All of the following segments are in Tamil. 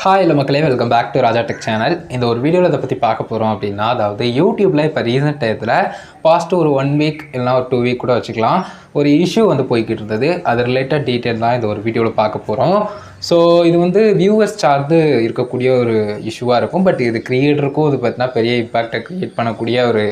ஹாய் இல்லை மக்களே, welcome back to Raja tech channel. இந்த ஒரு வீடியோவில் இதை பற்றி பார்க்க போகிறோம் அப்படின்னா, அதாவது யூடியூப்பில் இப்போ ரீசெண்ட் டயத்தில் பாஸ்ட்டு ஒரு 1 வீக் இல்லைனா ஒரு 2 வீக் கூட வச்சுக்கலாம், ஒரு இஷ்யூ வந்து போய்கிட்டு இருந்தது. அது ரிலேட்டட் டீட்டெயில் தான் இந்த ஒரு வீடியோவில் பார்க்க போகிறோம். ஸோ இது வந்து வியூவர்ஸ் சார்ந்து இருக்கக்கூடிய ஒரு இஷ்யூவாக இருக்கும். பட் இது கிரியேட்டருக்கும் இது பார்த்தீங்கன்னா பெரிய இம்பேக்டை க்ரியேட் பண்ணக்கூடிய ஒரு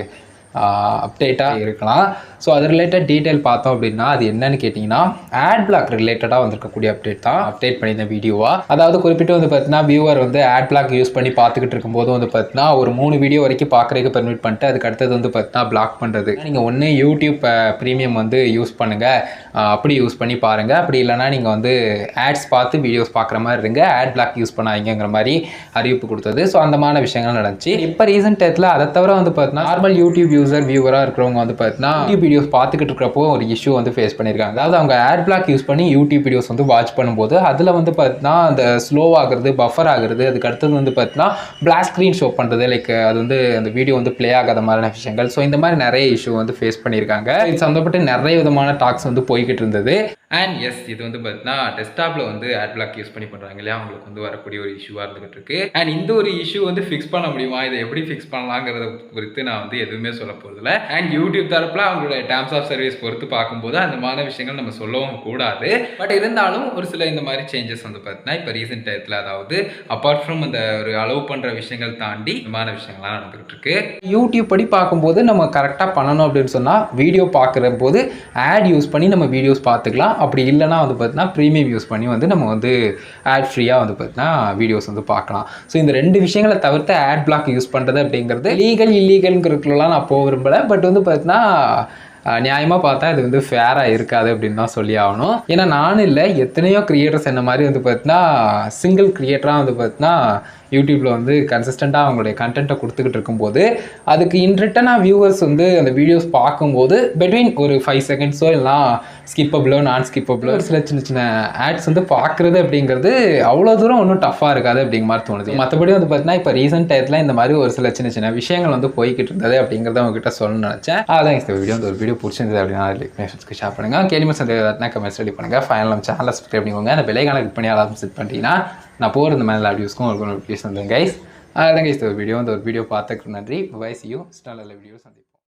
அப்டேட்டாக இருக்கலாம். ஸோ அது ரிலேட்டட் டீட்டெயில் பார்த்தோம் அப்படின்னா, அது என்னன்னு கேட்டிங்கன்னா, ஆட் பிளாக் ரிலேட்டடாக வந்திருக்கக்கூடிய அப்டேட் தான் அப்டேட் பண்ணியிருந்த வீடியோவாக. அதாவது குறிப்பிட்டு வந்து பார்த்தீங்கன்னா, வியூவர் வந்து ஆட் பிளாக் யூஸ் பண்ணி பார்த்துக்கிட்டு இருக்கும்போது வந்து பார்த்தீங்கன்னா ஒரு 3 வீடியோ வரைக்கும் பார்க்குறதுக்கு பெர்மிட் பண்ணிட்டு அதுக்கு அடுத்தது வந்து பார்த்தீங்கன்னா பிளாக் பண்ணுறது. நீங்கள் ஒன்று யூடியூப் ப்ரீமியம் வந்து யூஸ் பண்ணுங்கள், அப்படி யூஸ் பண்ணி பாருங்கள். அப்படி இல்லைனா நீங்கள் வந்து ஆட்ஸ் பார்த்து வீடியோஸ் பார்க்குற மாதிரி இருங்க, ஆட் பிளாக் யூஸ் பண்ணாதீங்கிற மாதிரி அறிவிப்பு கொடுத்தது. ஸோ அந்த மாதிரி விஷயங்கள் நடந்துச்சு. இப்போ ரீசெண்ட் டயத்தில் அதை தவிர வந்து பார்த்தீங்கன்னா நார்மல் யூடியூப் வியூவராக இருக்கிறவங்க வந்து பார்த்தீங்கன்னா யூடியூப் வீடியோஸ் பார்த்துக்கிட்டு இருக்கிறப்போ ஒரு இஷ்யூ வந்து ஃபேஸ் பண்ணியிருக்காங்க. அதாவது அவங்க ஆட் பிளாக் யூஸ் பண்ணி யூடியூப் வீடியோஸ் வந்து வாட்ச் பண்ணும்போது அதில் வந்து பார்த்தீங்கன்னா அந்த ஸ்லோ ஆகுறது, பஃபர் ஆகுறது, அதுக்கு அடுத்தது வந்து பார்த்தீங்கன்னா பிளாக் ஸ்க்ரீன் ஷோ பண்ணுறது, லைக் அது வந்து அந்த வீடியோ வந்து ப்ளே ஆகாத மாதிரியான விஷயங்கள். ஸோ இந்த மாதிரி நிறைய இஷ்யூ வந்து ஃபேஸ் பண்ணியிருக்காங்க. இது சம்மந்தப்பட்டு நிறைய விதமான டாக்ஸ் வந்து போய்கிட்டு இருந்தது. அண்ட் எஸ், இது வந்து பார்த்தீங்கன்னா டெஸ்க்டாப்பில் வந்து ஆட் பிளாக் யூஸ் பண்ணி பண்ணுறாங்க இல்லையா, அவங்களுக்கு வந்து வரக்கூடிய ஒரு இஷ்யூவாக இருந்துகிட்டு இருக்கு. அண்ட் இந்த ஒரு இஷ்யூ வந்து ஃபிக்ஸ் பண்ண முடியுமா, இதை எப்படி ஃபிக்ஸ் பண்ணலாங்கிறத குறித்து நான் வந்து எதுவுமே சொல்ல போகிறதில்ல. அண்ட் யூடியூப் தரப்பில் அவங்களோட டேர்ம்ஸ் ஆஃப் சர்வீஸ் பொறுத்து பார்க்கும்போது அந்த மாதிரி விஷயங்கள் நம்ம சொல்லவும் கூடாது. பட் இருந்தாலும் ஒரு சில இந்த மாதிரி சேஞ்சஸ் வந்து பார்த்தீங்கன்னா இப்போ ரீசெண்ட் டயத்தில், அதாவது அப்பார்ட் ஃப்ரம் அந்த ஒரு அலோவ் பண்ணுற விஷயங்கள் தாண்டி இந்த மாதிரி விஷயங்கள்லாம் நடந்துகிட்டு இருக்கு. யூடியூப் படி பார்க்கும்போது நம்ம கரெக்டாக பண்ணணும் அப்படின்னு சொன்னால், வீடியோ பார்க்குற போது ஆட் யூஸ் பண்ணி நம்ம வீடியோஸ் பார்த்துக்கலாம். அப்படி இல்லைனா வந்து பார்த்தீங்கன்னா ப்ரீமியம் யூஸ் பண்ணி வந்து நம்ம வந்து ஆட் ஃப்ரீயாக வந்து பார்த்தீங்கன்னா வீடியோஸ் வந்து பார்க்கலாம். ஸோ இந்த 2 விஷயங்களை தவிர்த்து ஆட் பிளாக் யூஸ் பண்ணுறது அப்படிங்கிறது லீகல் இல்லீகல்ங்கிறதுலாம் நான் போக விரும்பலை. பட் வந்து பார்த்தீங்கன்னா நியாயமாக பார்த்தா இது வந்து ஃபேராக இருக்காது அப்படின்னு தான் சொல்லி ஆகணும். ஏன்னா நானும் இல்லை, எத்தனையோ கிரியேட்டர்ஸ் என்ன மாதிரி வந்து பார்த்தீங்கன்னா சிங்கிள் கிரியேட்டராக வந்து பார்த்தீங்கன்னா யூடியூப்பில் வந்து கன்சிஸ்டண்ட்டாக அவங்களுடைய கண்டென்ட்டை கொடுத்துக்கிட்டு இருக்கும்போது அதுக்கு இன்ரிட்டனாக வியூவர்ஸ் வந்து அந்த வீடியோஸ் பார்க்கும்போது பிட்வீன் ஒரு 5 செகண்ட்ஸோ இல்லைனா ஸ்கிப்பபிளோ நான் ஸ்கிப்பபிளோ ஒரு சில சின்ன சின்ன ஆட்ஸ் வந்து பார்க்குறது அப்படிங்கிறது அவ்வளோ தூரம் ஒன்றும் டஃப்பாக இருக்காது அப்படிங்கிற மாதிரி தோணுது. மற்றபடி வந்து பார்த்தீங்கன்னா இப்போ ரீசெண்ட் டயத்தில் இந்த மாதிரி ஒரு சில சின்ன சின்ன விஷயங்கள் வந்து போய்கிட்டு இருந்தது அப்படிங்கிறத உங்ககிட்ட சொல்லணும்னு நினச்சேன். அதான் இந்த வீடியோ வந்து ஒரு வீடியோ பிடிச்சிருந்தது அப்படின்னா ரிலேஷன்ஸ்க்கு ஷேர் பண்ணுங்கள். கேள்வி சந்தேகம்னா கமெண்ட்ஸ் ரெடி பண்ணுங்கள். ஃபைனல் நம்ம சேனலை சப்ஸ்கிரைப் பண்ணிக்கோங்க. அந்த பெல்லைக்கான கிளிக் பண்ணி அலாரம் செட் பண்ணிட்டீங்கன்னா நான் போகிற இந்த மாதிரி வீடியோஸ்க்கும் உங்களுக்கு நோட்டிஃபிகேஷன் வந்துடும் கைஸ். அதான் கைஸ் இந்த ஒரு வீடியோ பார்த்துக்கு நன்றி. Bye, see you. நல்ல வீடியோ சந்திப்போம்.